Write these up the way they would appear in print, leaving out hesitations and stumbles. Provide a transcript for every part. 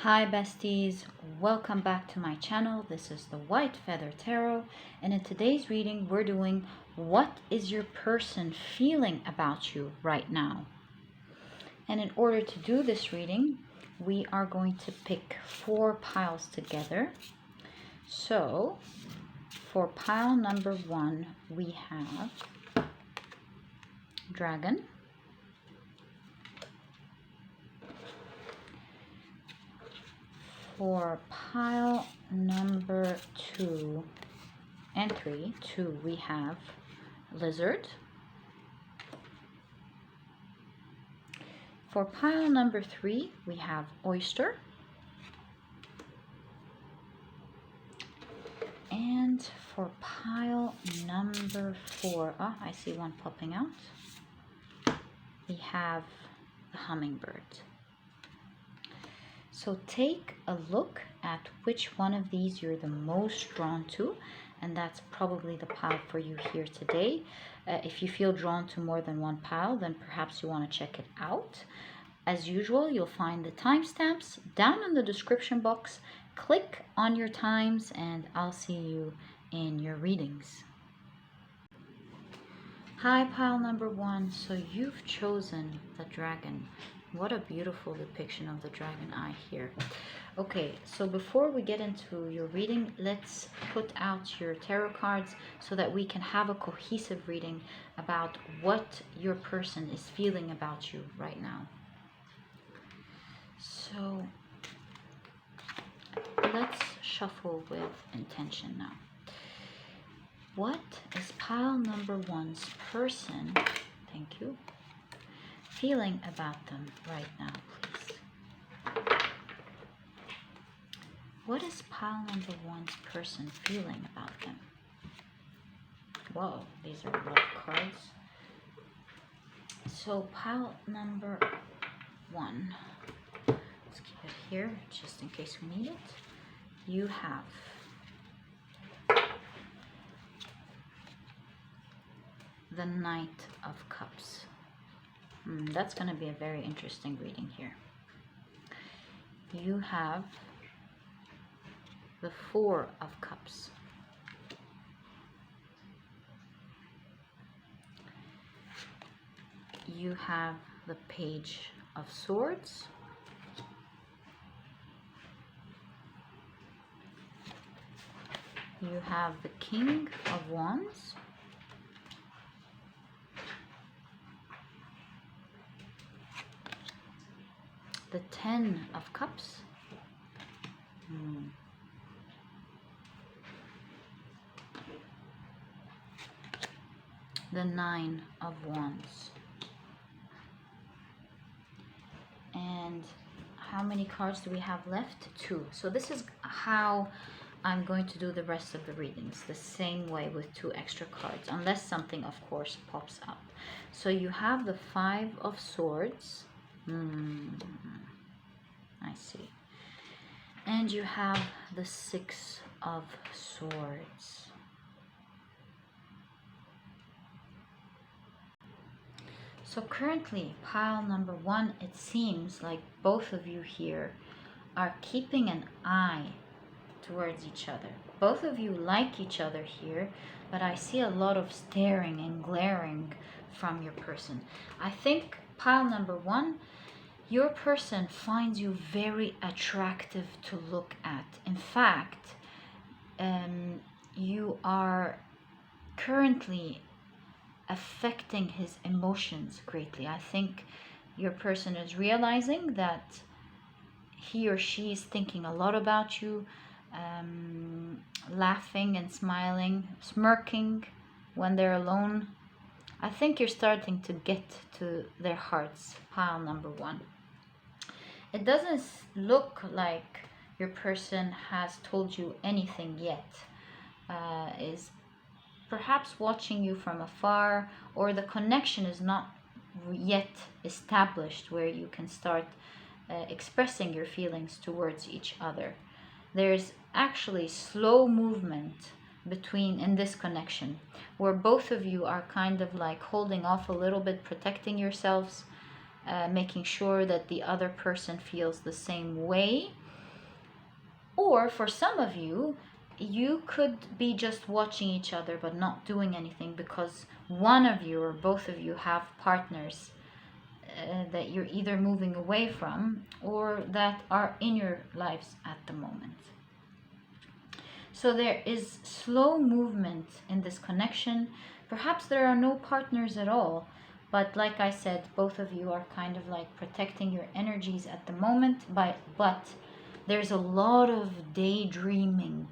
Hi besties, welcome back to my channel. This is the White Feather Tarot, and in today's reading we're doing what is your person feeling about you right now. And in order to do this reading, we are going to pick 4 piles together. So for pile number 1 we have Dragon, for pile number 2 and 3, we have Lizard. For pile number 3, we have Oyster. And for pile number 4, I see one popping out. We have the Hummingbird. So take a look at which one of these you're the most drawn to, and that's probably the pile for you here today. If you feel drawn to more than one pile, then perhaps you want to check it out. As usual, you'll find the timestamps down in the description box. Click on your times and I'll see you in your readings. Hi, pile number 1. So you've chosen the Dragon. What a beautiful depiction of the dragon eye here. Okay, so before we get into your reading, let's put out your tarot cards so that we can have a cohesive reading about what your person is feeling about you right now. So let's shuffle with intention now. What is pile number 1's person, thank you, feeling about them right now, please? What is pile number 1's person feeling about them? Whoa, these are a lot of cards. So pile number 1, let's keep it here just in case we need it. You have the Knight of Cups. That's going to be a very interesting reading here. You have the 4 of Cups. You have the Page of Swords. You have the King of Wands. The 10 of Cups. The 9 of Wands. And how many cards do we have left? 2. So this is how I'm going to do the rest of the readings, the same way with 2 extra cards, unless something of course pops up. So you have the 5 of Swords. I see. And you have the 6 of Swords. So currently, pile number 1, it seems like both of you here are keeping an eye towards each other. Both of you like each other here, but I see a lot of staring and glaring from your person. I think pile number 1, your person finds you very attractive to look at. In fact, you are currently affecting his emotions greatly. I think your person is realizing that he or she is thinking a lot about you, laughing and smiling, smirking when they're alone. I think you're starting to get to their hearts, pile number 1. It doesn't look like your person has told you anything yet. Is perhaps watching you from afar, or the connection is not yet established where you can start expressing your feelings towards each other. There's actually slow movement in this connection, where both of you are kind of like holding off a little bit, protecting yourselves, making sure that the other person feels the same way. Or for some of you, you could be just watching each other but not doing anything because one of you or both of you have partners that you're either moving away from or that are in your lives at the moment. So there is slow movement in this connection. Perhaps there are no partners at all, but like I said, both of you are kind of like protecting your energies at the moment, but there's a lot of daydreaming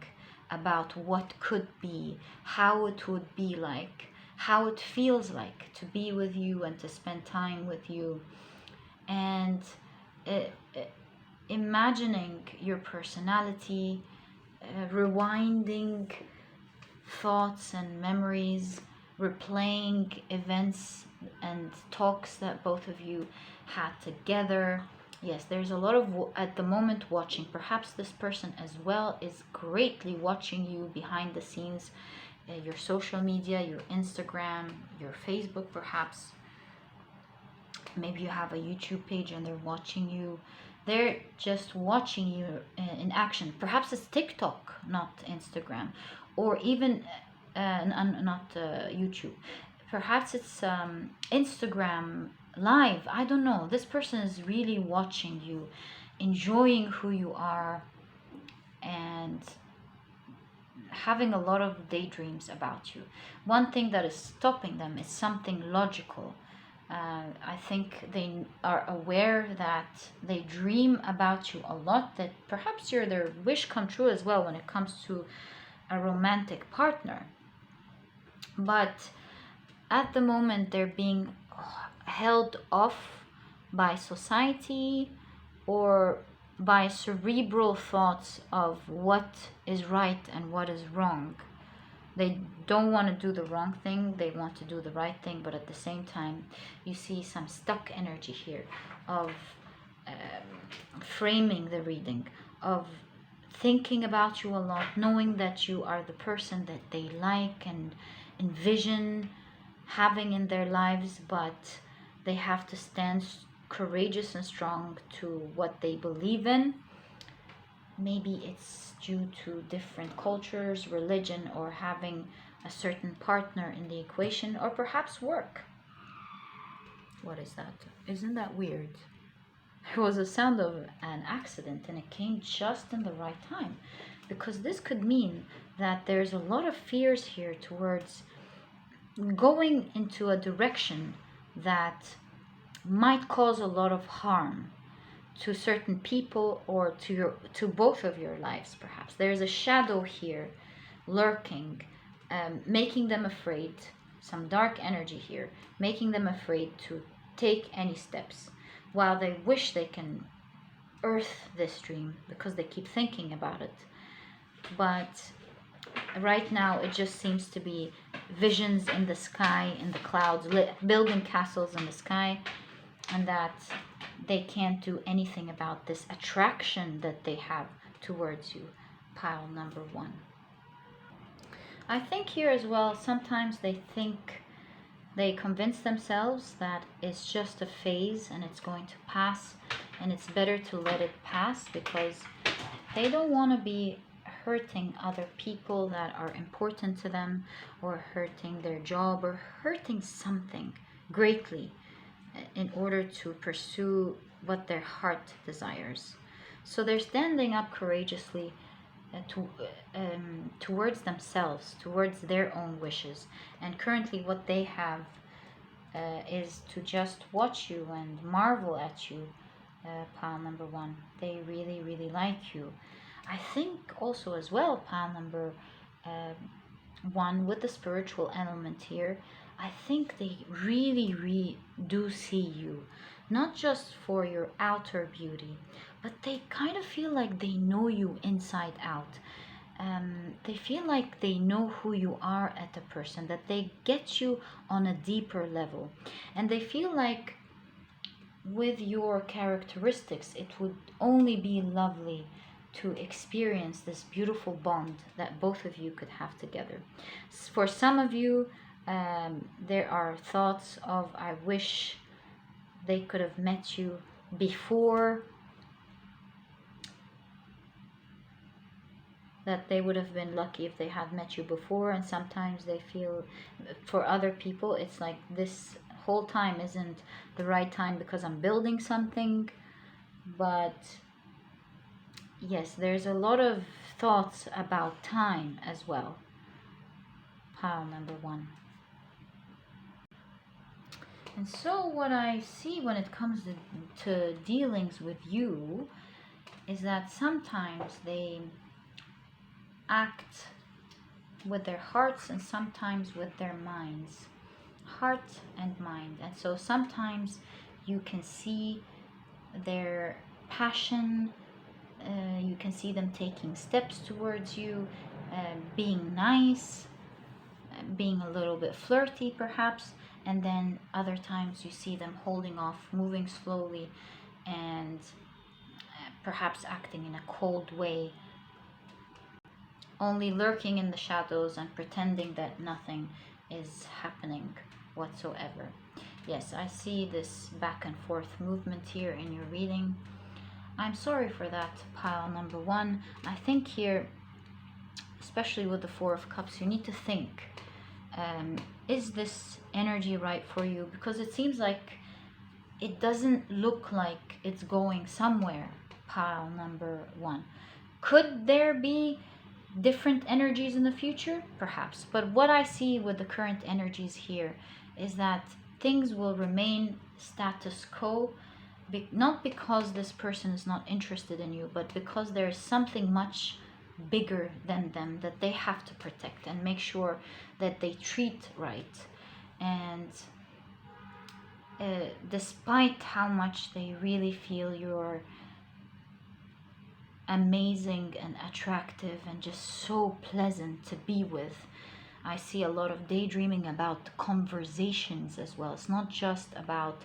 about what could be, how it would be like, how it feels like to be with you and to spend time with you. And imagining your personality, rewinding thoughts and memories, replaying events and talks that both of you had together. Yes, there's a lot of at the moment watching. Perhaps this person as well is greatly watching you behind the scenes, your social media, your Instagram, your Facebook perhaps. Maybe you have a YouTube page and they're watching you. They're just watching you in action. Perhaps it's TikTok, not Instagram, or even not YouTube. Perhaps it's Instagram live. I don't know. This person is really watching you, enjoying who you are, and having a lot of daydreams about you. One thing that is stopping them is something logical. I think they are aware that they dream about you a lot, that perhaps you're their wish come true as well when it comes to a romantic partner. But at the moment they're being held off by society or by cerebral thoughts of what is right and what is wrong. They don't want to do the wrong thing, they want to do the right thing, but at the same time you see some stuck energy here of framing the reading, of thinking about you a lot, knowing that you are the person that they like and envision having in their lives, but they have to stand courageous and strong to what they believe in. Maybe it's due to different cultures, religion, or having a certain partner in the equation, or perhaps work. What is that? Isn't that weird? There was a sound of an accident and it came just in the right time, because this could mean that there's a lot of fears here towards going into a direction that might cause a lot of harm to certain people or to both of your lives. Perhaps there's a shadow here lurking, making them afraid, some dark energy here making them afraid to take any steps, while they wish they can earth this dream because they keep thinking about it. But right now it just seems to be visions in the sky, in the clouds, building castles in the sky, and that they can't do anything about this attraction that they have towards you. Pile number 1. I think here as well, sometimes they convince themselves that it's just a phase and it's going to pass, and it's better to let it pass because they don't want to be hurting other people that are important to them, or hurting their job, or hurting something greatly in order to pursue what their heart desires. So they're standing up courageously towards themselves, towards their own wishes. And currently what they have is to just watch you and marvel at you, pile number 1. They really, really like you. I think also as well, pile number 1, with the spiritual element here, I think they really do see you, not just for your outer beauty, but they kind of feel like they know you inside out. They feel like they know who you are as a person, that they get you on a deeper level. And they feel like with your characteristics, it would only be lovely to experience this beautiful bond that both of you could have together. For some of you, there are thoughts of, I wish they could have met you before that they would have been lucky if they had met you before, and sometimes they feel for other people it's like this whole time isn't the right time because I'm building something. But yes, there's a lot of thoughts about time as well, pile number 1. And so what I see when it comes to dealings with you is that sometimes they act with their hearts and sometimes with their minds. Heart and mind. And so sometimes you can see their passion, you can see them taking steps towards you, being nice, being a little bit flirty perhaps, and then other times you see them holding off, moving slowly, and perhaps acting in a cold way, only lurking in the shadows and pretending that nothing is happening whatsoever. Yes, I see this back and forth movement here in your reading. I'm sorry for that, pile number 1. I think here, especially with the 4 of Cups, you need to think, is this energy right for you? Because it seems like it doesn't look like it's going somewhere, pile number 1. Could there be different energies in the future? Perhaps. But what I see with the current energies here is that things will remain status quo, not because this person is not interested in you, but because there is something much bigger than them that they have to protect and make sure that they treat right. And despite how much they really feel you're amazing and attractive and just so pleasant to be with, I see a lot of daydreaming about conversations as well. It's not just about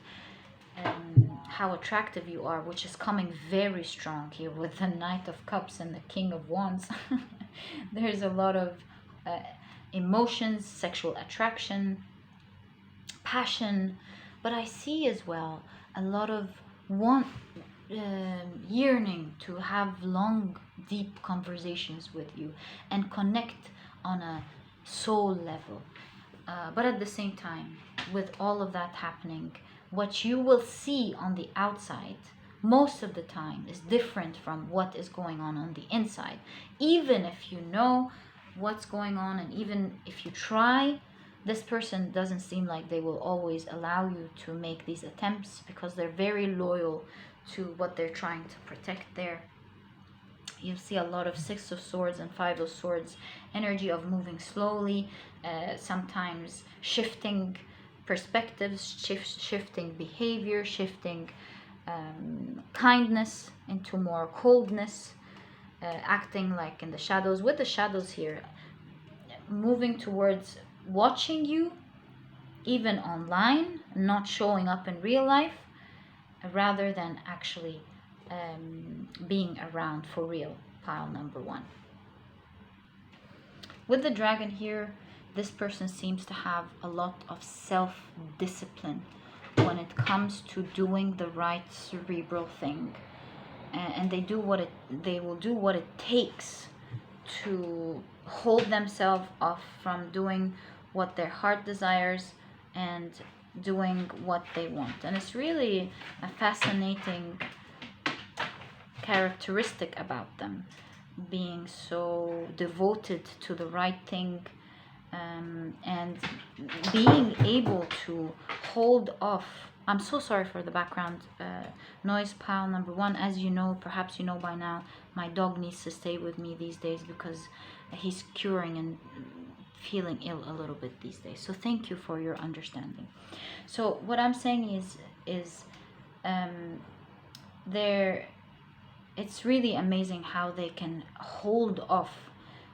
how attractive you are, which is coming very strong here with the Knight of Cups and the King of Wands. There's a lot of emotions, sexual attraction, passion, but I see as well a lot of yearning to have long, deep conversations with you and connect on a soul level. But at the same time, with all of that happening, what you will see on the outside most of the time is different from what is going on the inside. Even if you know what's going on and even if you try, this person doesn't seem like they will always allow you to make these attempts because they're very loyal to what they're trying to protect there. You see a lot of 6 of Swords and 5 of Swords energy of moving slowly, sometimes shifting perspectives, shifting behavior, shifting kindness into more coldness, acting like in the shadows, with the shadows here, moving towards watching you even online, not showing up in real life, rather than actually being around for real, pile number 1. With the Dragon here, this person seems to have a lot of self-discipline when it comes to doing the right cerebral thing, and they will do what it takes to hold themselves off from doing what their heart desires and doing what they want. And it's really a fascinating characteristic about them, being so devoted to the right thing, and being able to hold off. I'm so sorry for the background noise, pile number 1. As you know, perhaps you know by now, my dog needs to stay with me these days because he's curing and feeling ill a little bit these days. So thank you for your understanding. So what I'm saying is it's really amazing how they can hold off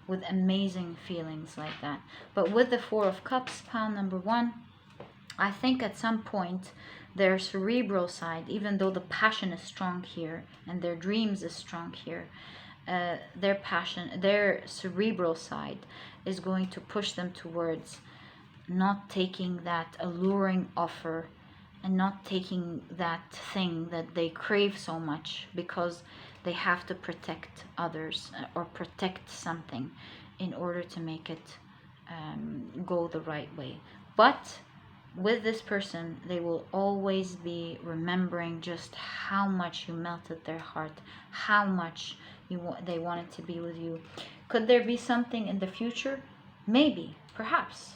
with amazing feelings like that. But with the 4 of Cups, pile number 1, I think at some point their cerebral side, even though the passion is strong here and their dreams is strong here, their cerebral side is going to push them towards not taking that alluring offer and not taking that thing that they crave so much, because they have to protect others or protect something in order to make it go the right way. But with this person, they will always be remembering just how much you melted their heart, how much they wanted to be with you. Could there be something in the future? Maybe, perhaps.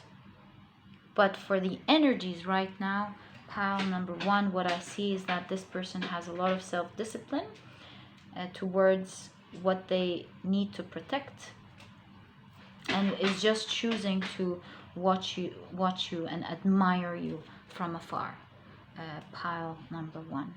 But for the energies right now, pile number one, what I see is that this person has a lot of self-discipline towards what they need to protect, and is just choosing to watch you and admire you from afar. Pile number one.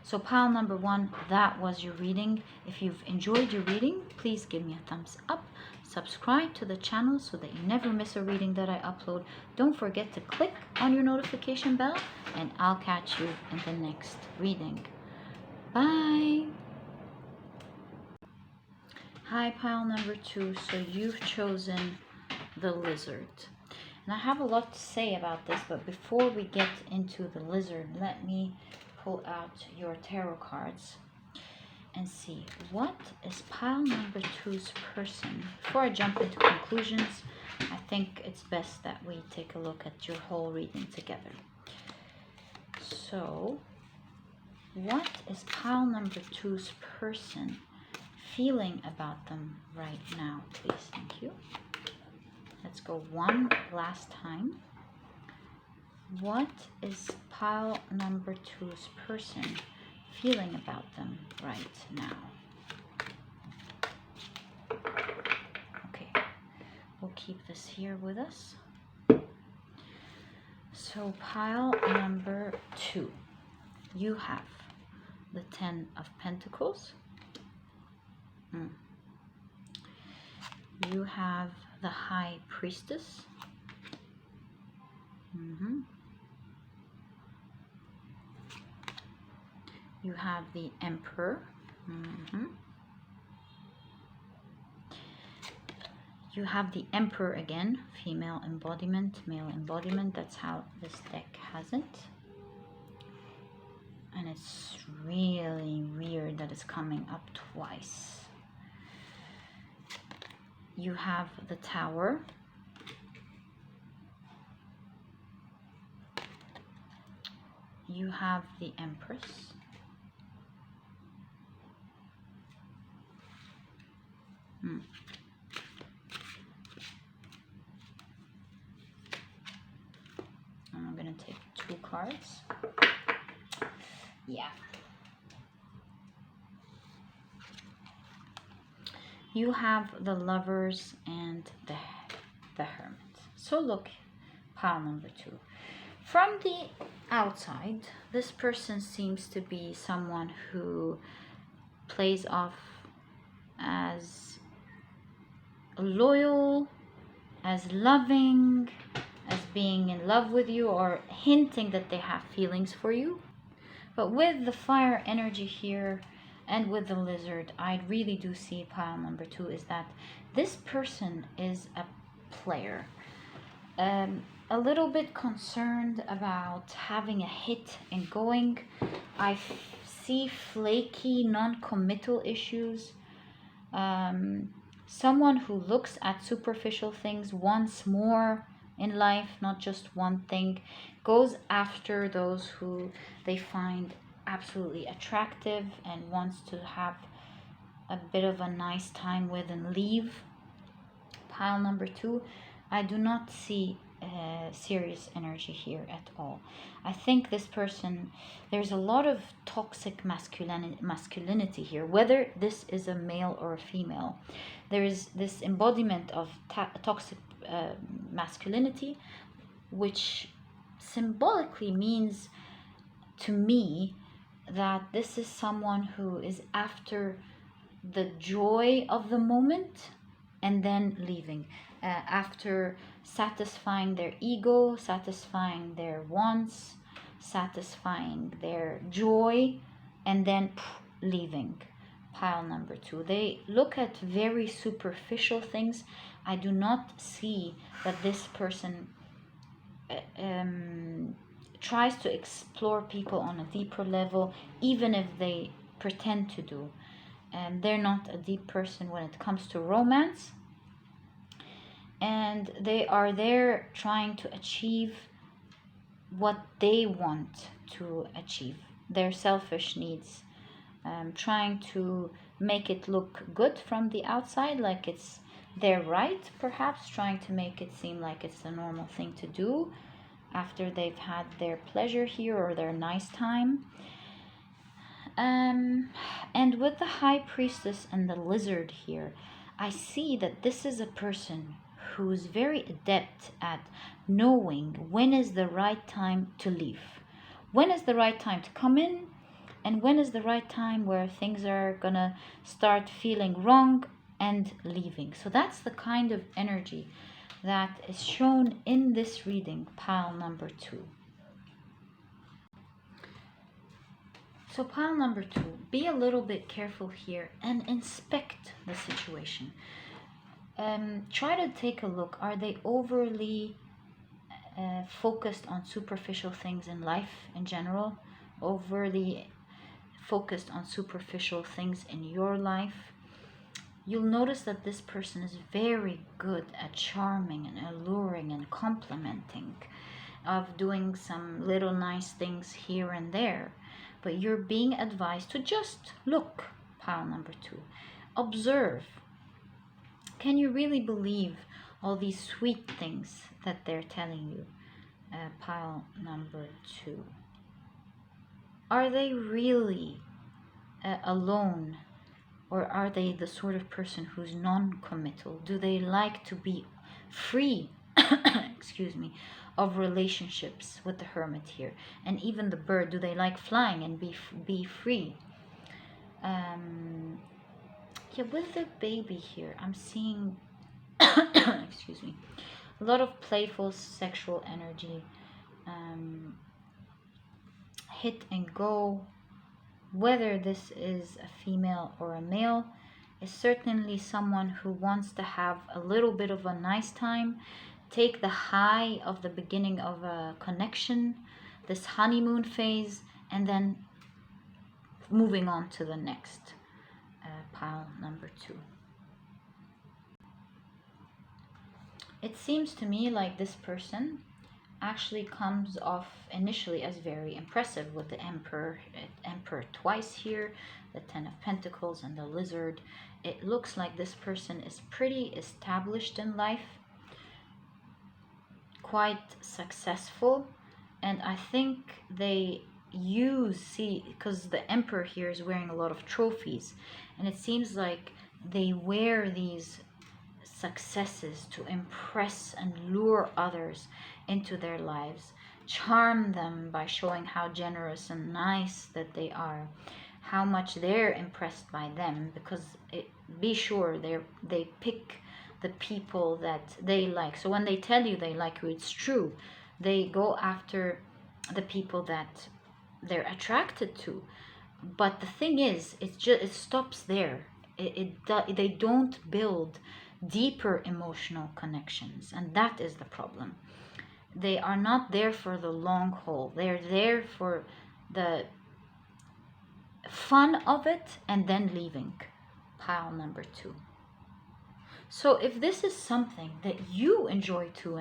So pile number one, that was your reading. If you've enjoyed your reading, please give me a thumbs up. Subscribe to the channel so that you never miss a reading that I upload. Don't forget to click on your notification bell, and I'll catch you in the next reading. Bye. Hi, pile number two. So you've chosen the lizard. And I have a lot to say about this, but before we get into the lizard, let me pull out your tarot cards and see what is pile number two's person. Before I jump into conclusions, I think it's best that we take a look at your whole reading together. So, what is pile number two's person feeling about them right now, please? Thank you. Let's go one last time. What is pile number two's person feeling about them right now? Okay, we'll keep this here with us. So pile number two, you have the 10 of Pentacles. You have the High Priestess. You have the Emperor. You have the Emperor again, female embodiment, male embodiment. That's how this deck has it. And it's really weird that it's coming up twice. You have the Tower. You have the Empress. I'm going to take 2 cards. Yeah. You have the Lovers and the Hermit. So look, pile number two. From the outside, this person seems to be someone who plays off as loyal, as loving, as being in love with you, or hinting that they have feelings for you. But with the fire energy here and with the lizard, I really do see pile number two is that this person is a player. A little bit concerned about having a hit and going. I see flaky, non-committal issues. Someone who looks at superficial things, wants more in life, not just one thing, goes after those who they find absolutely attractive and wants to have a bit of a nice time with and leave. Pile number two, I do not see serious energy here at all. I think this person, there's a lot of toxic masculinity here, whether this is a male or a female. There is this embodiment of toxic masculinity, which symbolically means to me that this is someone who is after the joy of the moment and then leaving, after satisfying their ego, satisfying their wants, satisfying their joy, and then leaving. Pile number two, they look at very superficial things. I do not see that this person tries to explore people on a deeper level, even if they pretend to do. And they're not a deep person when it comes to romance. And they are there trying to achieve what they want to achieve, their selfish needs, trying to make it look good from the outside, like it's their right, perhaps trying to make it seem like it's the normal thing to do after they've had their pleasure here or their nice time. And with the High Priestess and the Lizard here, I see that this is a person who's very adept at knowing when is the right time to leave, when is the right time to come in, and when is the right time where things are gonna start feeling wrong and leaving. So that's the kind of energy that is shown in this reading, pile number 2. So pile number 2, be a little bit careful here and inspect the situation. Try to take a look. Are they overly focused on superficial things in life in general? Overly focused on superficial things in your life? You'll notice that this person is very good at charming and alluring and complimenting, of doing some little nice things here and there. But you're being advised to just look, pile number 2. Observe. Can you really believe all these sweet things that they're telling you? Pile number 2. Are they really alone? Or are they the sort of person who's non-committal? Do they like to be free, excuse me, of relationships with the Hermit here? And even the Bird, do they like flying and be free? Yeah, with the Baby here, I'm seeing, excuse me, a lot of playful sexual energy, hit and go. Whether this is a female or a male, is certainly someone who wants to have a little bit of a nice time, take the high of the beginning of a connection, this honeymoon phase, and then moving on to the next, pile number 2. It seems to me like this person actually comes off initially as very impressive with the Emperor twice here, the Ten of Pentacles and the Lizard. It looks like this person is pretty established in life, quite successful, and I think they because the Emperor here is wearing a lot of trophies, and it seems like they wear these successes to impress and lure others into their lives, charm them by showing how generous and nice that they are, how much they're impressed by them, because be sure they pick the people that they like. So when they tell you they like you, it's true. They go after the people that they're attracted to. But the thing is, it stops there. They don't build deeper emotional connections, and that is the problem. They are not there for the long haul. They're there for the fun of it and then leaving, pile number 2. So if this is something that you enjoy too,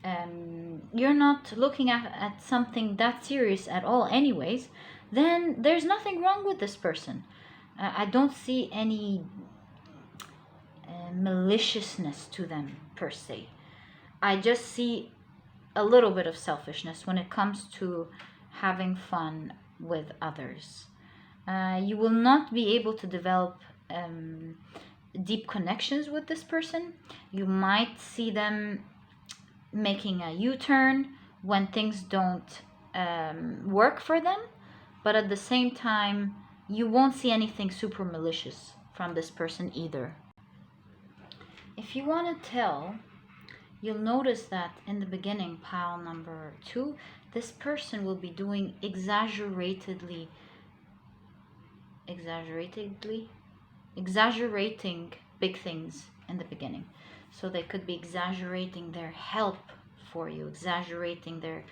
and you're not looking at something that serious at all anyways, then there's nothing wrong with this person. I don't see any maliciousness to them per se. I just see a little bit of selfishness when it comes to having fun with others. You will not be able to develop deep connections with this person. You might see them making a U-turn when things don't work for them, but at the same time you won't see anything super malicious from this person either. If you want to tell, you'll notice that in the beginning, pile number 2, this person will be doing exaggerating big things in the beginning. So they could be exaggerating their help for you, exaggerating their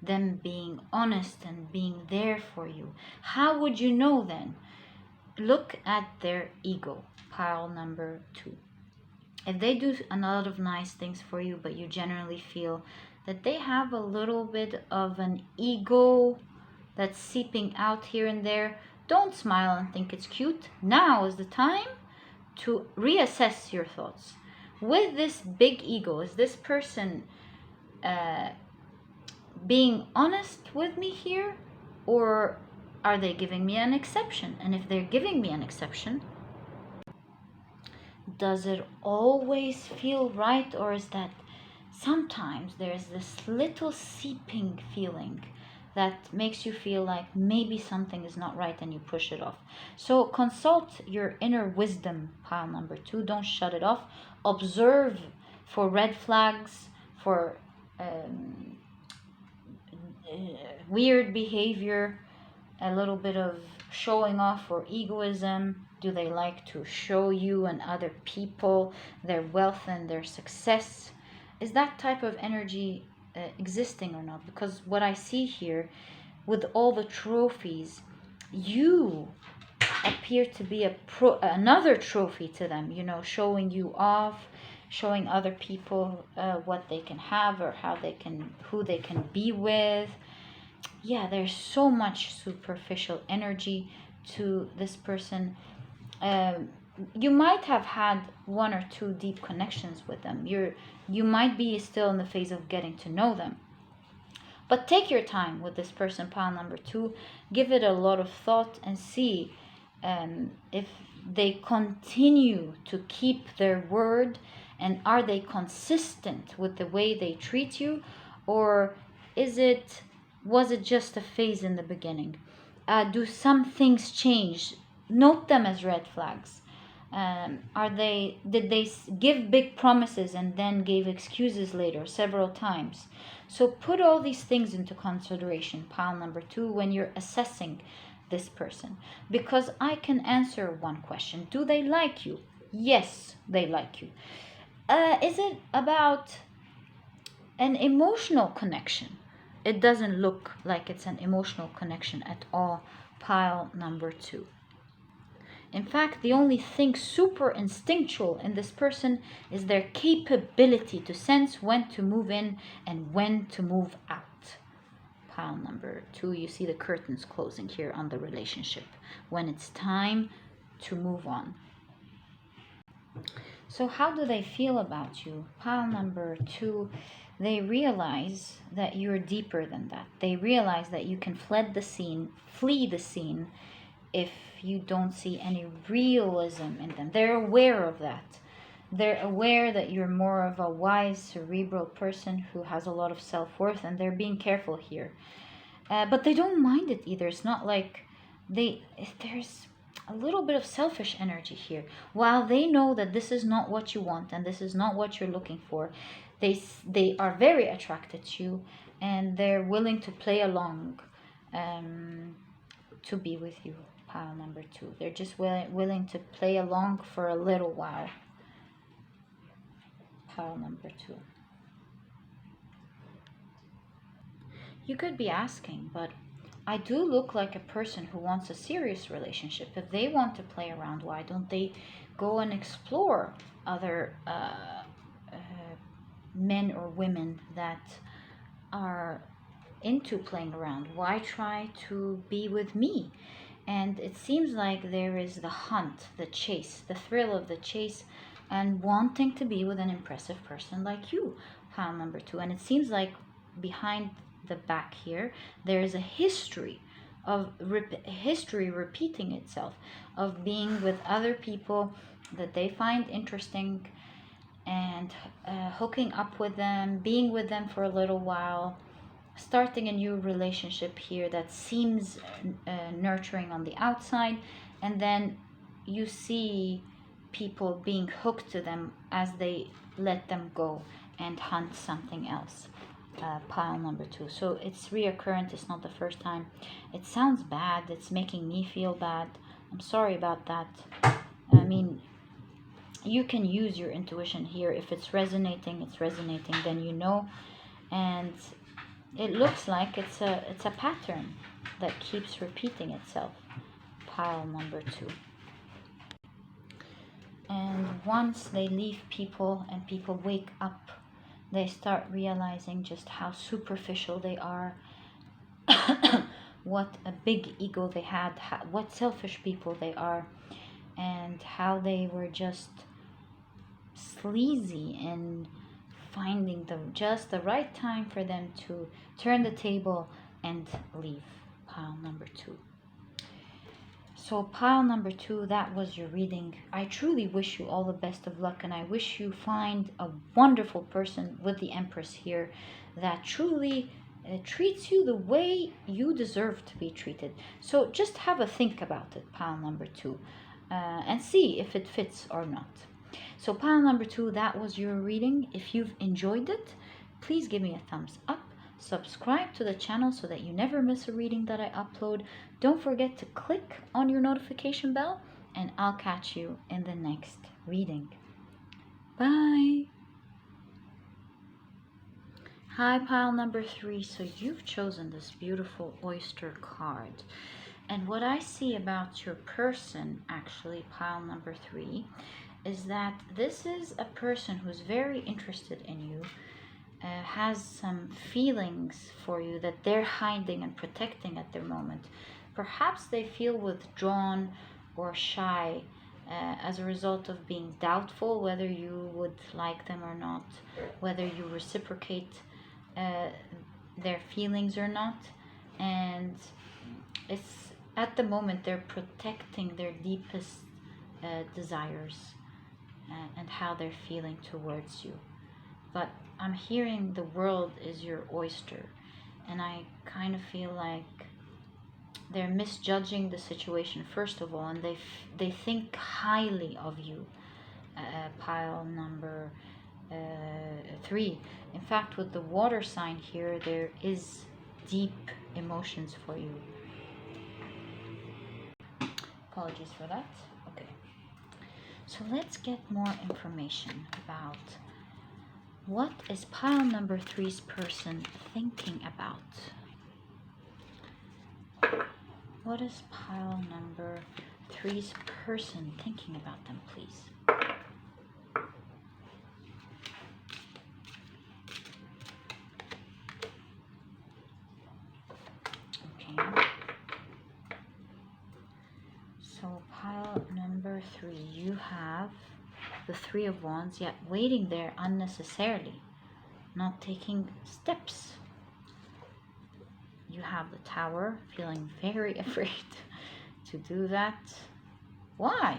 them being honest and being there for you. How would you know then? Look at their ego, pile number 2. If they do a lot of nice things for you, but you generally feel that they have a little bit of an ego that's seeping out here and there, don't smile and think it's cute. Now is the time to reassess your thoughts. With this big ego, is this person being honest with me here, or are they giving me an exception? And if they're giving me an exception, does it always feel right, or is that sometimes there's this little seeping feeling that makes you feel like maybe something is not right and you push it off? So consult your inner wisdom, pile number 2. Don't shut it off. Observe for red flags, for weird behavior, a little bit of showing off or egoism. Do they like to show you and other people their wealth and their success? Is that type of energy existing or not? Because what I see here with all the trophies, you appear to be another trophy to them, you know, showing you off, showing other people what they can have or who they can be with. Yeah, there's so much superficial energy to this person. You might have had 1 or 2 deep connections with them. You might be still in the phase of getting to know them. But take your time with this person, pile number 2. Give it a lot of thought and see if they continue to keep their word, and are they consistent with the way they treat you, or was it just a phase in the beginning? Do some things change? Note them as red flags. Did they give big promises and then gave excuses later several times? So put all these things into consideration, pile number 2, when you're assessing this person. Because I can answer one question. Do they like you? Yes, they like you. Is it about an emotional connection? It doesn't look like it's an emotional connection at all, pile number 2. In fact, the only thing super instinctual in this person is their capability to sense when to move in and when to move out. Pile number 2, you see the curtains closing here on the relationship, when it's time to move on. So how do they feel about you? Pile number 2, they realize that you're deeper than that. They realize that you can flee the scene if you don't see any realism in them. They're aware of that. They're aware that you're more of a wise, cerebral person who has a lot of self-worth, and they're being careful here. But they don't mind it either. It's not like there's a little bit of selfish energy here. While they know that this is not what you want and this is not what you're looking for, they are very attracted to you, and they're willing to play along to be with you, pile number 2. They're just willing to play along for a little while, pile number 2. You could be asking, but I do look like a person who wants a serious relationship. If they want to play around, why don't they go and explore other men or women that are into playing around? Why try to be with me? And it seems like there is the hunt, the chase, the thrill of the chase, and wanting to be with an impressive person like you, pile number 2. And it seems like behind the back here there is a history of history repeating itself, of being with other people that they find interesting and hooking up with them, being with them for a little while, starting a new relationship here that seems nurturing on the outside, and then you see people being hooked to them as they let them go and hunt something else, pile number 2. So it's reoccurrent. It's not the first time. It sounds bad. It's making me feel bad. I'm sorry about that. I mean, you can use your intuition here. If it's resonating, then you know. And it looks like it's a pattern that keeps repeating itself. Pile number 2. And once they leave people and people wake up, they start realizing just how superficial they are, what a big ego they had, what selfish people they are, and how they were just sleazy in finding just the right time for them to turn the table and leave. Pile number 2. So pile number 2, that was your reading. I truly wish you all the best of luck, and I wish you find a wonderful person with the Empress here that truly treats you the way you deserve to be treated. So just have a think about it, pile number 2, and see if it fits or not. So pile number 2, that was your reading. If you've enjoyed it, please give me a thumbs up. Subscribe to the channel so that you never miss a reading that I upload. Don't forget to click on your notification bell, and I'll catch you in the next reading. Bye. Hi, pile number 3. So you've chosen this beautiful oyster card. And what I see about your person, actually, pile number 3, is that this is a person who's very interested in you, has some feelings for you that they're hiding and protecting at their moment. Perhaps they feel withdrawn or shy as a result of being doubtful whether you would like them or not, whether you reciprocate their feelings or not. And it's at the moment they're protecting their deepest desires and how they're feeling towards you. But I'm hearing the world is your oyster, and I kind of feel like they're misjudging the situation first of all, and they think highly of you. Pile number 3. In fact, with the water sign here, there is deep emotions for you. Apologies for that. Okay, so let's get more information about what is pile number 3's person thinking about. What is pile number 3's person thinking about them, please? Okay. So pile number 3, you have the 3 of Wands, yet waiting there unnecessarily, not taking steps. You have the Tower, feeling very afraid to do that. Why?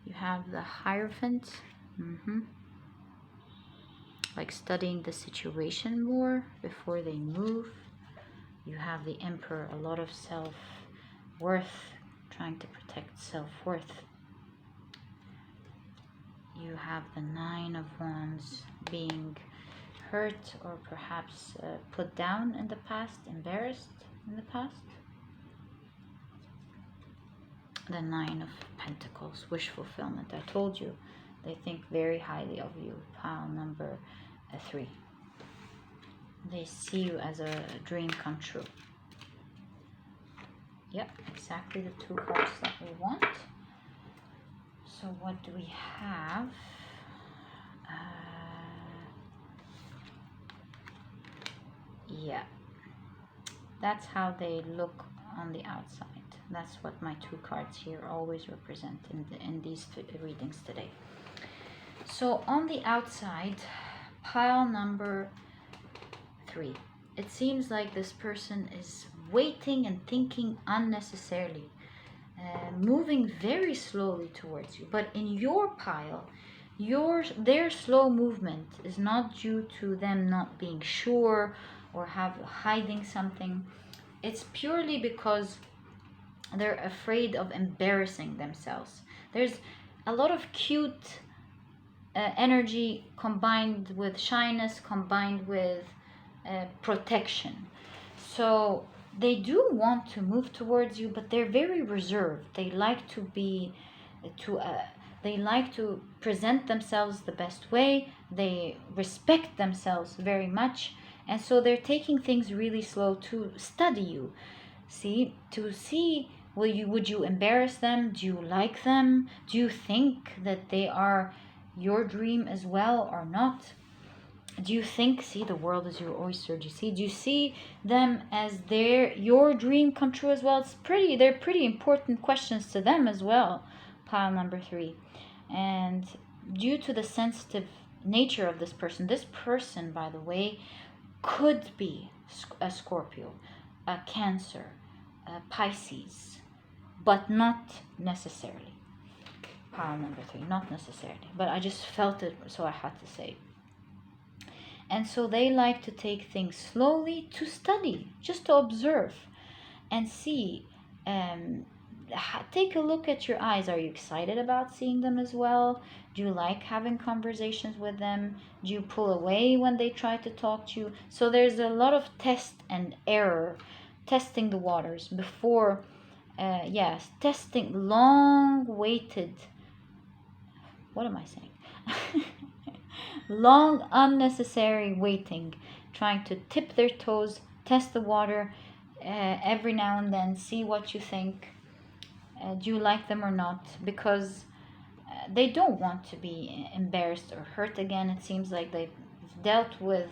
You have the Hierophant, like studying the situation more before they move. You have the Emperor, a lot of self-worth, trying to protect self-worth. You have the 9 of Wands, being hurt or perhaps put down in the past, embarrassed in the past. The 9 of Pentacles, wish fulfillment. I told you, they think very highly of you, pile number 3. They see you as a dream come true. Yep, exactly the 2 cards that we want. So what do we have? Yeah, that's how they look on the outside. That's what my 2 cards here always represent in these readings today. So on the outside, pile number 3, it seems like this person is waiting and thinking unnecessarily, moving very slowly towards you. But in your pile, their slow movement is not due to them not being sure or hiding something. It's purely because they're afraid of embarrassing themselves. There's a lot of cute energy combined with shyness, combined with protection. So they do want to move towards you, but they're very reserved. They like to be they like to present themselves the best way. They respect themselves very much, And so they're taking things really slow to study you. See, to see, would you embarrass them? Do you like them? Do you think that they are your dream as well or not? Do you think, see, the world is your oyster, do you see? Do you see them as your dream come true as well? They're pretty important questions to them as well, pile number 3. And due to the sensitive nature of this person, by the way, could be a Scorpio, a Cancer, a Pisces, but not necessarily. Pile number 3, not necessarily. But I just felt it, so I had to say. And so they like to take things slowly, to study, just to observe and see. Take a look at your eyes. Are you excited about seeing them as well? Do you like having conversations with them? Do you pull away when they try to talk to you? So there's a lot of test and error, testing the waters before, testing long-waited, what am I saying? Long, unnecessary waiting, trying to tip their toes, test the water every now and then, see what you think. Do you like them or not? Because they don't want to be embarrassed or hurt again. It seems like they've dealt with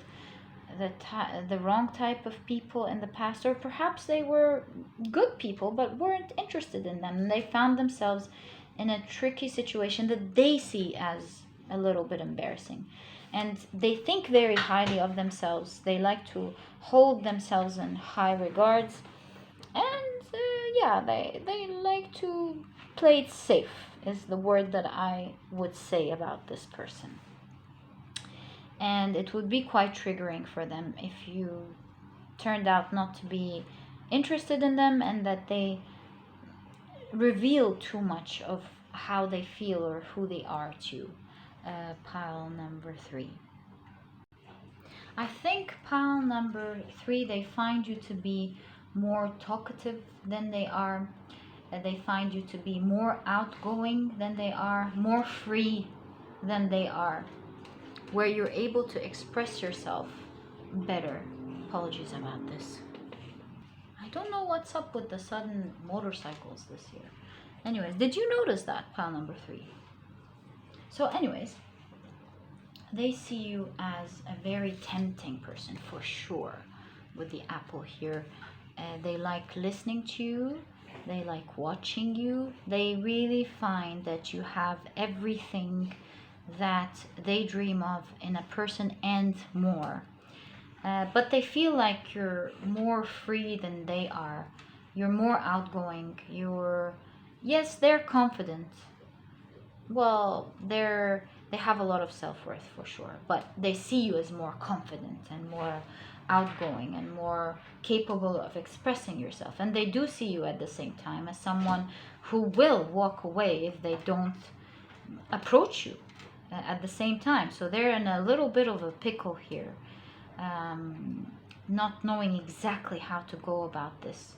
the wrong type of people in the past, or perhaps they were good people but weren't interested in them, and they found themselves in a tricky situation that they see as a little bit embarrassing. And they think very highly of themselves. They like to hold themselves in high regards. And they like to play it safe, is the word that I would say about this person. And it would be quite triggering for them if you turned out not to be interested in them, and that they reveal too much of how they feel or who they are to you. Pile number 3. I think pile number 3, they find you to be more talkative than they are. They find you to be more outgoing than they are, more free than they are, where you're able to express yourself better. Apologies about this. I don't know what's up with the sudden motorcycles this year. Anyways, did you notice that, pile number 3? So anyways, they see you as a very tempting person for sure with the apple here. They like listening to you. They like watching you. They really find that you have everything that they dream of in a person and more. But they feel like you're more free than they are. You're more outgoing. Yes, they're confident. Well, they have a lot of self-worth for sure, but they see you as more confident and more outgoing and more capable of expressing yourself. And they do see you at the same time as someone who will walk away if they don't approach you at the same time. So they're in a little bit of a pickle here, not knowing exactly how to go about this.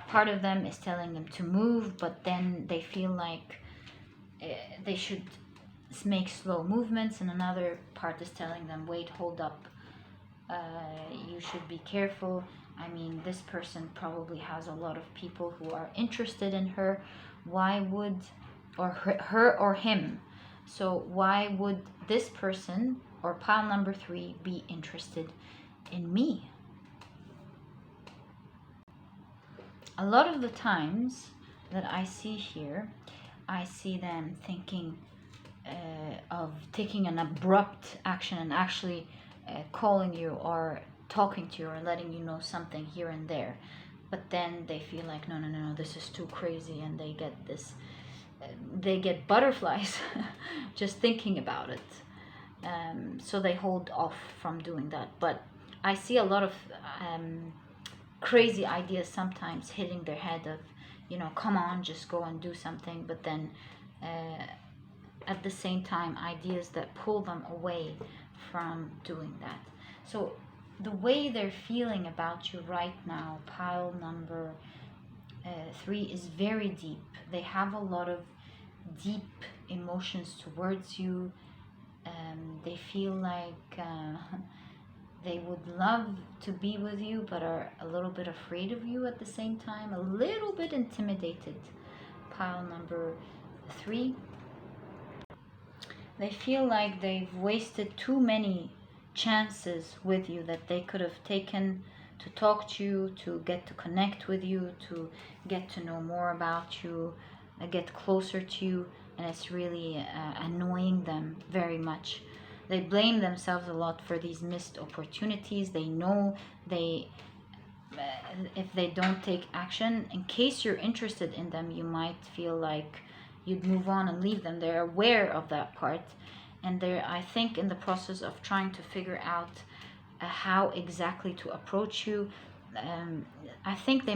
Part of them is telling them to move, but then they feel like they should make slow movements, and another part is telling them, wait, hold up, you should be careful. I mean, this person probably has a lot of people who are interested in her. Why would, or her or him, so why would this person, or pile number 3, be interested in me? A lot of the times that I see here, I see them thinking of taking an abrupt action and actually calling you or talking to you or letting you know something here and there. But then they feel like, no, this is too crazy, and they get butterflies just thinking about it. So they hold off from doing that. But I see a lot of crazy ideas sometimes hitting their head of, come on, just go and do something. But then at the same time, ideas that pull them away from doing that. So the way they're feeling about you right now, pile number 3, is very deep. They have a lot of deep emotions towards you. They feel like They would love to be with you, but are a little bit afraid of you at the same time, a little bit intimidated. Pile number 3. They feel like they've wasted too many chances with you that they could have taken to talk to you, to get to connect with you, to get to know more about you, get closer to you, and it's really annoying them very much. They blame themselves a lot for these missed opportunities. They know if they don't take action, in case you're interested in them, you might feel like you'd move on and leave them. They're aware of that part, and they're, I think, in the process of trying to figure out how exactly to approach you. I think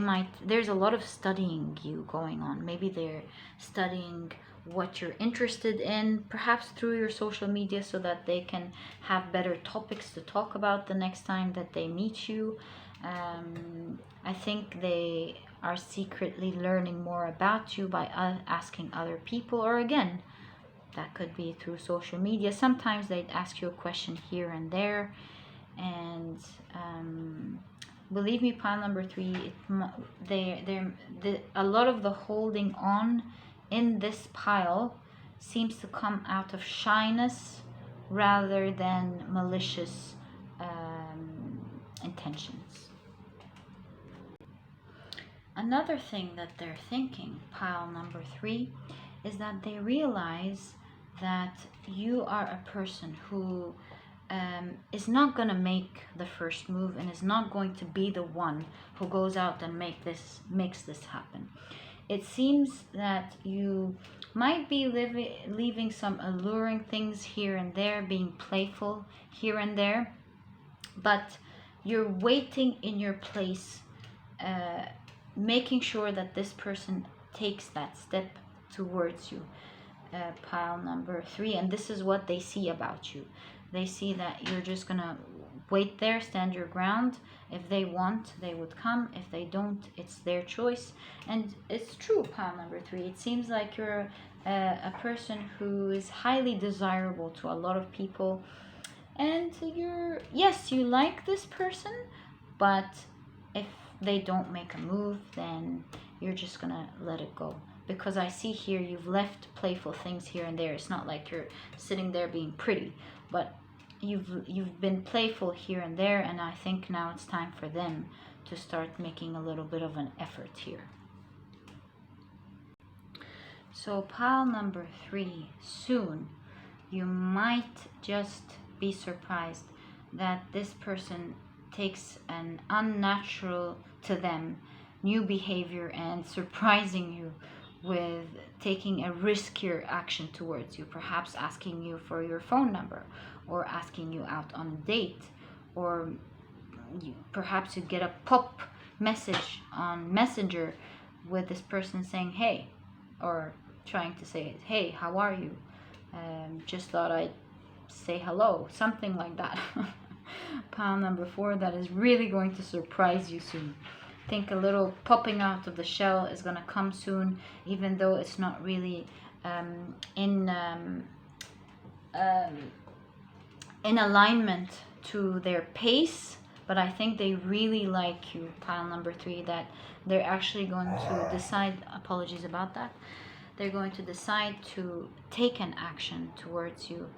there's a lot of studying you going on. Maybe they're studying what you're interested in, perhaps through your social media, so that they can have better topics to talk about the next time that they meet you. I think they are secretly learning more about you by asking other people, or again, that could be through social media. Sometimes they'd ask you a question here and there, and believe me, pile number 3, a lot of the holding on in this pile seems to come out of shyness rather than malicious intentions. Another thing that they're thinking, pile number 3, is that they realize that you are a person who is not going to make the first move and is not going to be the one who goes out and makes this happen. It seems that you might be leaving some alluring things here and there, being playful here and there, but you're waiting in your place, making sure that this person takes that step towards you. Pile number 3, and this is what they see about you. They see that you're just gonna wait there, stand your ground. If they want, they would come. If they don't, it's their choice. And it's true, pile number 3. It seems like you're a person who is highly desirable to a lot of people, and yes, you like this person, but if they don't make a move, then you're just gonna let it go. Because I see here you've left playful things here and there. It's not like you're sitting there being pretty, but you've been playful here and there, and I think now it's time for them to start making a little bit of an effort here. So pile number 3, soon you might just be surprised that this person takes an unnatural to them new behavior and surprising you with taking a riskier action towards you, perhaps asking you for your phone number, or asking you out on a date, or perhaps you get a pop message on Messenger with this person saying hey, or trying to say, hey, how are you? Just thought I'd say hello, something like that. Pile number 4, that is really going to surprise you soon. Think a little popping out of the shell is going to come soon, even though it's not really in alignment to their pace, but I think they really like you, pile number 3, that they're actually going to decide, apologies about that, they're going to decide to take an action towards you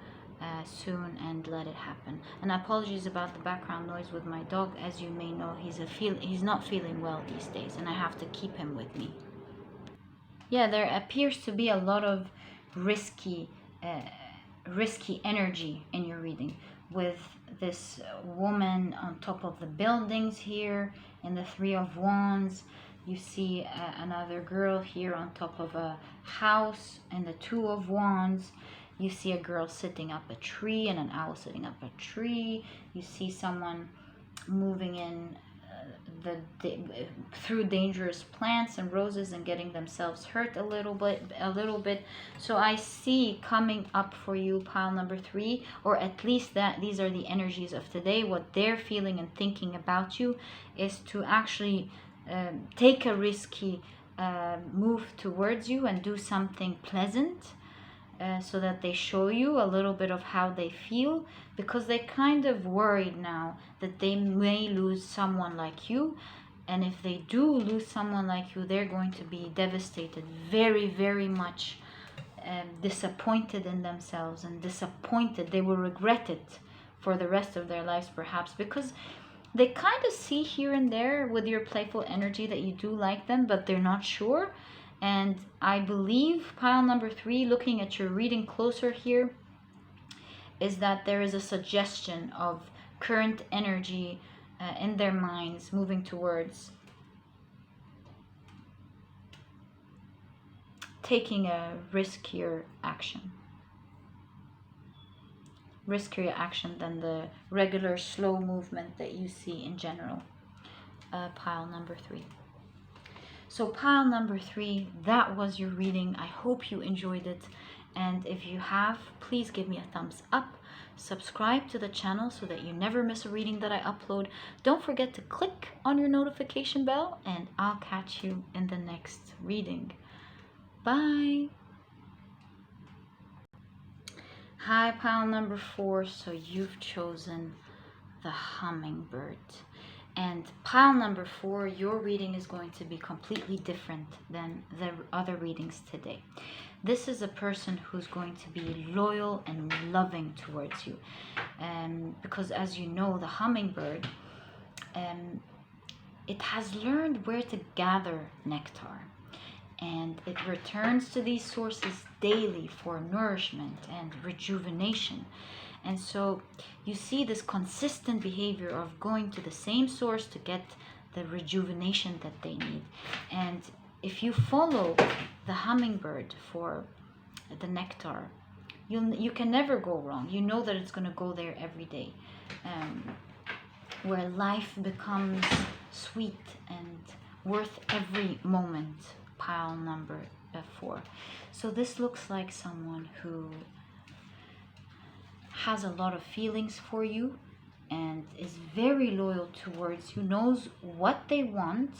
soon and let it happen. And apologies about the background noise with my dog. As you may know, he's not feeling well these days, and I have to keep him with me. Yeah, there appears to be a lot of risky energy in your reading, with this woman on top of the buildings here in the 3 of Wands. You see another girl here on top of a house in the 2 of Wands. You see a girl sitting up a tree and an owl sitting up a tree. You see someone moving in through dangerous plants and roses and getting themselves hurt a little bit. So I see coming up for you, pile number 3, or at least that these are the energies of today. What they're feeling and thinking about you is to actually take a risky move towards you and do something pleasant. so that they show you a little bit of how they feel, because they're kind of worried now that they may lose someone like you. And if they do lose someone like you, they're going to be devastated, very, very much disappointed in themselves, and disappointed. They will regret it for the rest of their lives, perhaps, because they kind of see here and there with your playful energy that you do like them, but they're not sure. And I believe pile number 3, looking at your reading closer here, is that there is a suggestion of current energy in their minds moving towards taking a riskier action. Riskier action than the regular slow movement that you see in general. Pile number 3. So pile number 3, that was your reading. I hope you enjoyed it. And if you have, please give me a thumbs up. Subscribe to the channel so that you never miss a reading that I upload. Don't forget to click on your notification bell, and I'll catch you in the next reading. Bye. Hi, pile number 4. So you've chosen the hummingbird. And pile number 4, your reading is going to be completely different than the other readings today. This is a person who's going to be loyal and loving towards you. Because as you know, the hummingbird, it has learned where to gather nectar. And it returns to these sources daily for nourishment and rejuvenation. And so you see this consistent behavior of going to the same source to get the rejuvenation that they need. And if you follow the hummingbird for the nectar, you can never go wrong. You know that it's going to go there every day, where life becomes sweet and worth every moment. Pile number 4. So this looks like someone who has a lot of feelings for you and is very loyal towards you, knows what they want,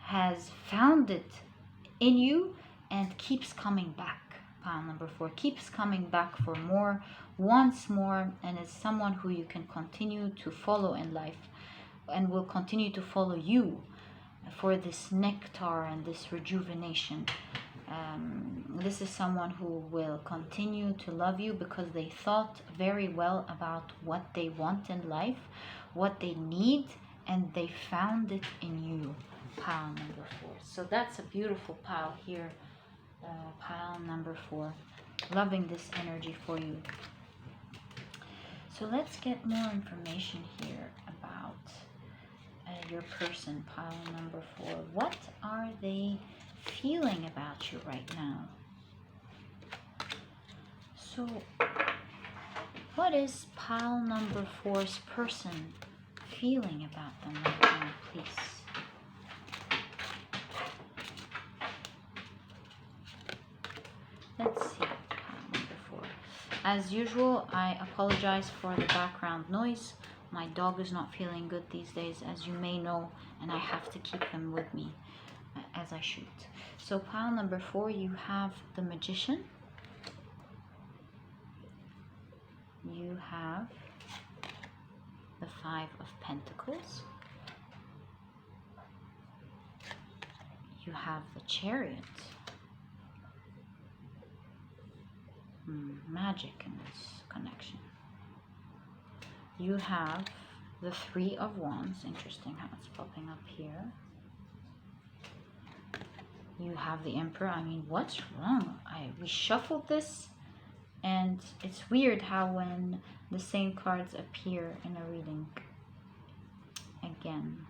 has found it in you, and keeps coming back. Pile number 4 keeps coming back for more, wants more, and is someone who you can continue to follow in life and will continue to follow you for this nectar and this rejuvenation. This is someone who will continue to love you because they thought very well about what they want in life, what they need, and they found it in you. Pile number 4. So that's a beautiful pile here. Pile number 4. Loving this energy for you. So let's get more information here about your person. Pile number 4. What are they feeling about you right now? So what is pile number 4's person feeling about them right now, please? Let's see. Pile number 4. As usual, I apologize for the background noise. My dog is not feeling good these days, as you may know, and I have to keep him with me as I shoot. So pile number 4, you have the Magician. You have the 5 of Pentacles. You have the Chariot. Magic in this connection. You have the 3 of Wands. Interesting how it's popping up here. You have the Emperor. I mean, what's wrong? We shuffled this, and it's weird how when the same cards appear in a reading again.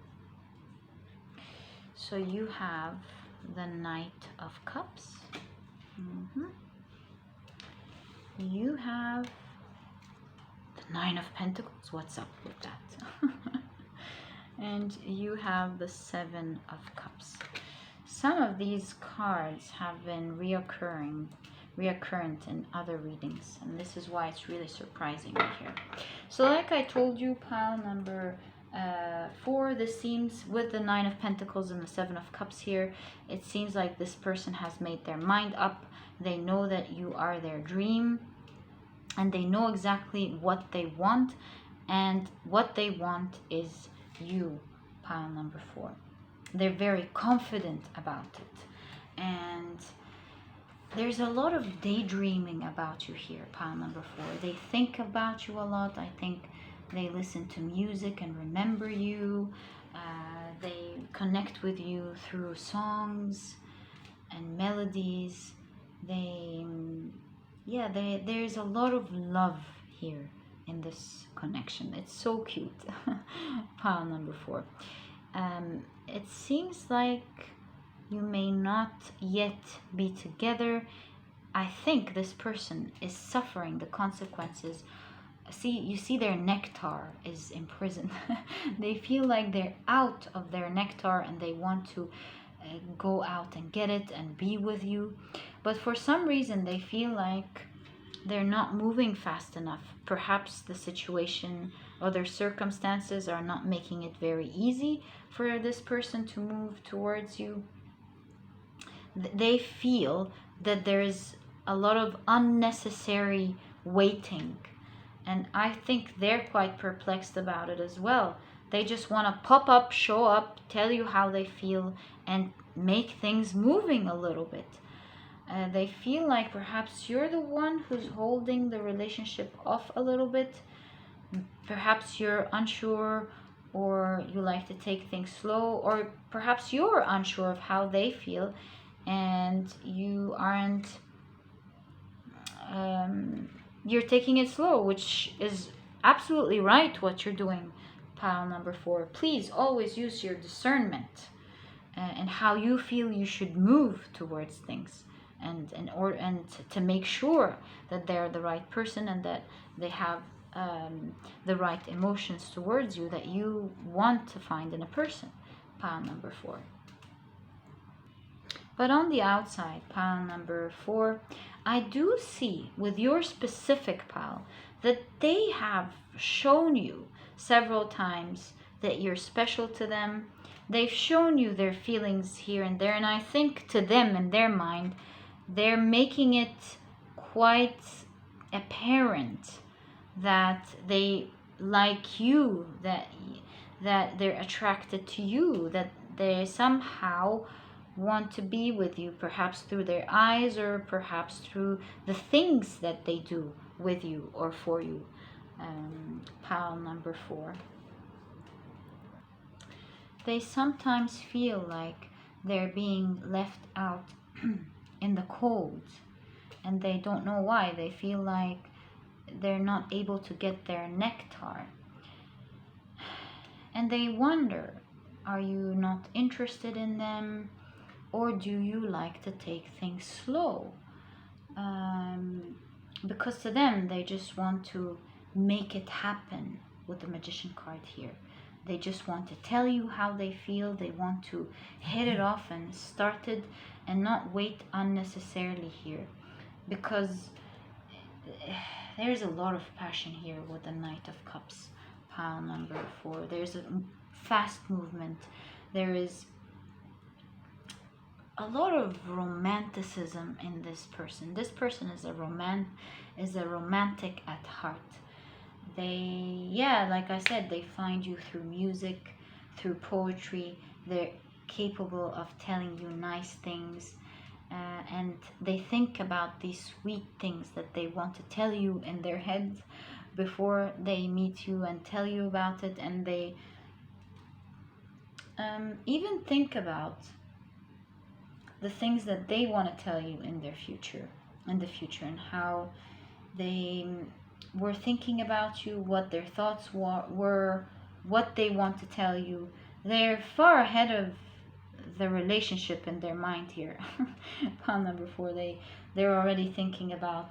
So you have the Knight of Cups. You have the 9 of Pentacles. What's up with that? And you have the 7 of Cups. Some of these cards have been reoccurrent in other readings, and this is why it's really surprising right here. So like I told you, pile number 4, this seems, with the 9 of Pentacles and the 7 of Cups here, it seems like this person has made their mind up They know that you are their dream, and they know exactly what they want, and what they want is you, pile number 4. They're very confident about it, and there's a lot of daydreaming about you here, pile number 4. They think about you a lot. I think they listen to music and remember you. They connect with you through songs and melodies. There's a lot of love here in this connection. It's so cute. Pile number 4. It seems like you may not yet be together. I think this person is suffering the consequences. You see their nectar is imprisoned. They feel like they're out of their nectar, and they want to go out and get it and be with you. But for some reason, they feel like they're not moving fast enough. Perhaps the situation or their circumstances are not making it very easy for this person to move towards you. They feel that there's a lot of unnecessary waiting, and I think they're quite perplexed about it as well. They just want to pop up, show up, tell you how they feel, and make things moving a little bit. They feel like perhaps you're the one who's holding the relationship off a little bit. Perhaps you're unsure, or you like to take things slow, or perhaps you're unsure of how they feel, and you aren't you're taking it slow, which is absolutely right what you're doing, pile number 4. Please always use your discernment and how you feel you should move towards things, and to make sure that they're the right person, and that they have the right emotions towards you that you want to find in a person, pile number 4. But on the outside, pile number 4, I do see with your specific pile that they have shown you several times that you're special to them. They've shown you their feelings here and there, and I think to them, in their mind, they're making it quite apparent that they like you, that they're attracted to you, that they somehow want to be with you, perhaps through their eyes, or perhaps through the things that they do with you or for you, pile number 4. They sometimes feel like they're being left out in the cold, and they don't know why. They feel like they're not able to get their nectar, and they wonder, are you not interested in them, or do you like to take things slow? Because to them, they just want to make it happen with the Magician card here. They just want to tell you how they feel. They want to hit it off and start it, and not wait unnecessarily here, because there's a lot of passion here with the Knight of Cups, pile number 4. There's a fast movement. There is a lot of romanticism in this person. This person is a romantic at heart. Like I said, they find you through music, through poetry. They're capable of telling you nice things, and they think about these sweet things that they want to tell you in their heads before they meet you and tell you about it. And they even think about the things that they want to tell you in the future, and how they were thinking about you, what their thoughts were, what they want to tell you. They're far ahead of the relationship in their mind here. Pile number 4, they're already thinking about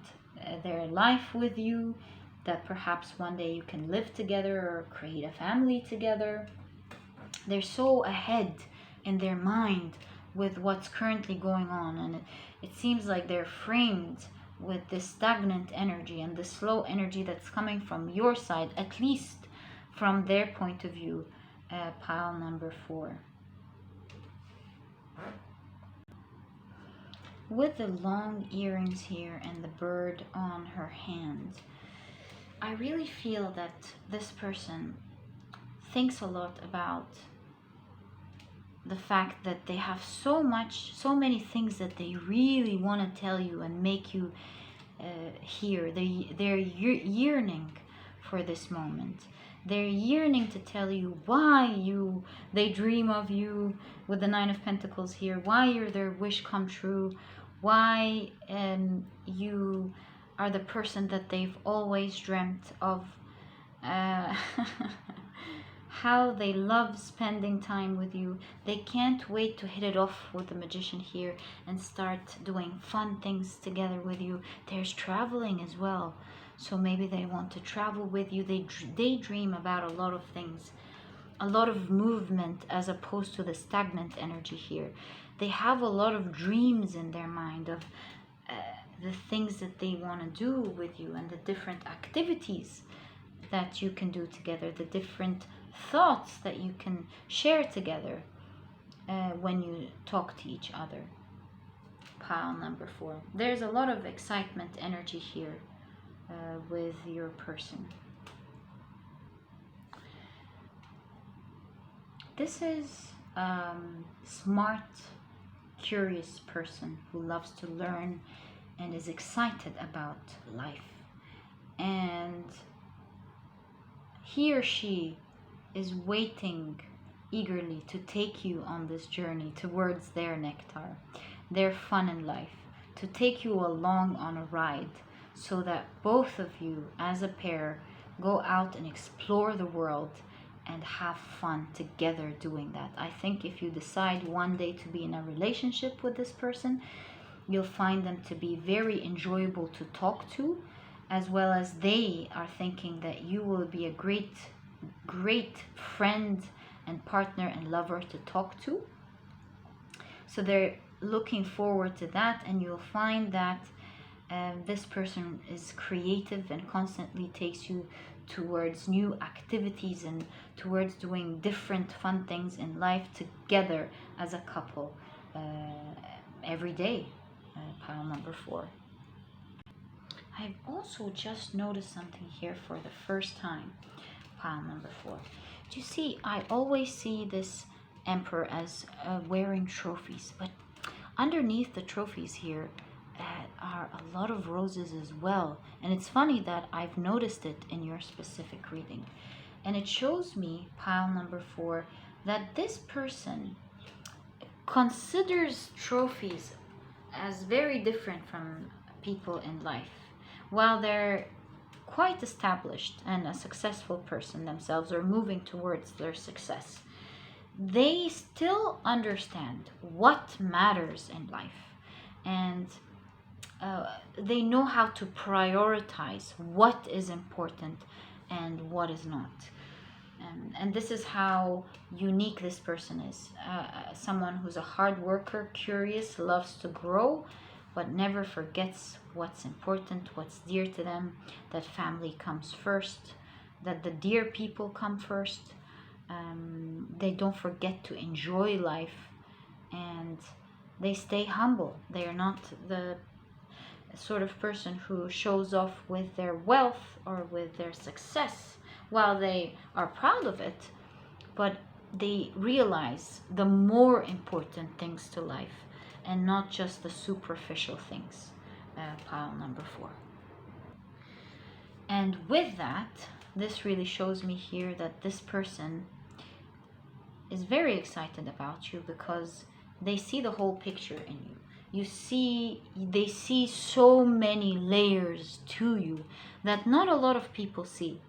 their life with you, that perhaps one day you can live together or create a family together. They're so ahead in their mind with what's currently going on, and it seems like they're framed with this stagnant energy and the slow energy that's coming from your side, at least from their point of view, pile number 4. with the long earrings here and the bird on her hand, I really feel that this person thinks a lot about the fact that they have so many things that they really want to tell you and make you hear. They're yearning for this moment. They're yearning to tell you why they dream of you with the Nine of Pentacles here, why you're their wish come true, why you are the person that they've always dreamt of, how they love spending time with you. They can't wait to hit it off with the Magician here and start doing fun things together with you. There's traveling as well. So maybe they want to travel with you. They daydream about a lot of things, a lot of movement as opposed to the stagnant energy here. They have a lot of dreams in their mind of the things that they want to do with you and the different activities that you can do together, the different thoughts that you can share together when you talk to each other. Pile number 4. There's a lot of excitement energy here with your person. This is smart, curious person who loves to learn and is excited about life. And he or she is waiting eagerly to take you on this journey towards their nectar, their fun in life, to take you along on a ride so that both of you as a pair go out and explore the world and have fun together doing that. I think if you decide one day to be in a relationship with this person, you'll find them to be very enjoyable to talk to, as well as they are thinking that you will be a great friend and partner and lover to talk to. So they're looking forward to that, and you'll find that this person is creative and constantly takes you towards new activities and towards doing different fun things in life together as a couple every day. Pile number 4. I've also just noticed something here for the first time. Pile number 4. Do you see, I always see this emperor as wearing trophies, but underneath the trophies here are a lot of roses as well. And it's funny that I've noticed it in your specific reading. And it shows me, pile number 4, that this person considers trophies as very different from people in life. While they're quite established and a successful person themselves, or moving towards their success, they still understand what matters in life, and they know how to prioritize what is important and what is not. And this is how unique this person is. Someone who's a hard worker, curious, loves to grow, but never forgets what's important, what's dear to them, that family comes first, that the dear people come first. They don't forget to enjoy life, and they stay humble. They are not the sort of person who shows off with their wealth or with their success, while they are proud of it, but they realize the more important things to life and not just the superficial things. Pile number 4. And with that, this really shows me here that this person is very excited about you because they see the whole picture in you. They see so many layers to you that not a lot of people see.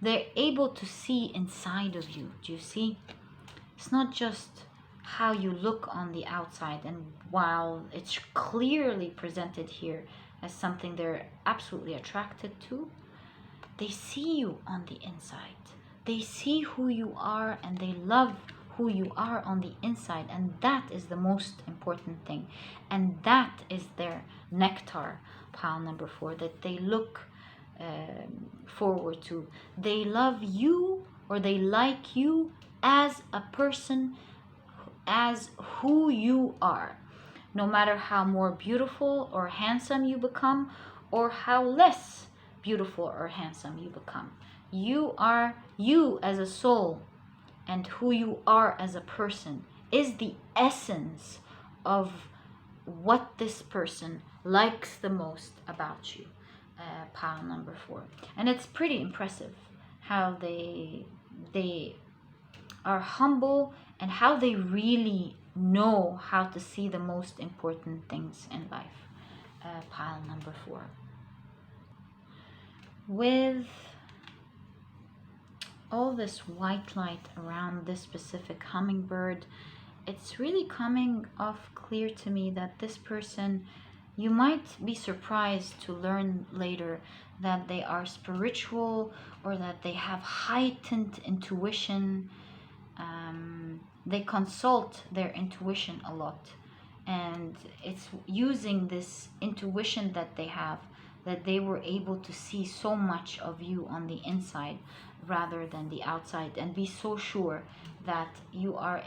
They're able to see inside of you. Do you see? It's not just how you look on the outside, and while it's clearly presented here as something they're absolutely attracted to, they see you on the inside. They see who you are, and they love who you are on the inside, and that is the most important thing, and that is their nectar. Pile number 4, that they look forward to. They love you, or they like you as a person, as who you are, no matter how more beautiful or handsome you become, or how less beautiful or handsome you become. You are you as a soul, and who you are as a person is the essence of what this person likes the most about you. Pile number 4. And it's pretty impressive how they are humble and how they really know how to see the most important things in life. Pile number 4. With all this white light around this specific hummingbird, it's really coming off clear to me that this person, you might be surprised to learn later that they are spiritual, or that they have heightened intuition. They consult their intuition a lot, and it's using this intuition that they have that they were able to see so much of you on the inside rather than the outside, and be so sure that you are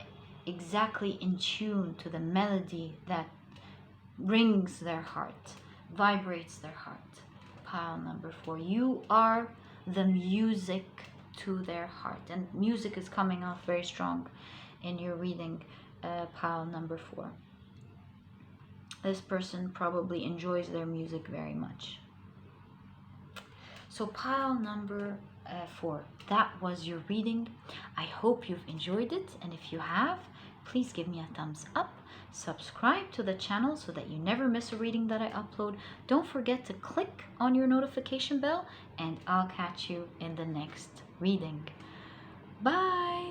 exactly in tune to the melody that rings their heart, vibrates their heart. Pile number 4. You are the music to their heart, and music is coming off very strong in your reading. Pile number 4. This person probably enjoys their music very much. So pile number 4, that was your reading. I hope you've enjoyed it, and if you have, please give me a thumbs up. Subscribe to the channel so that you never miss a reading that I upload. Don't forget to click on your notification bell, and I'll catch you in the next reading. Bye!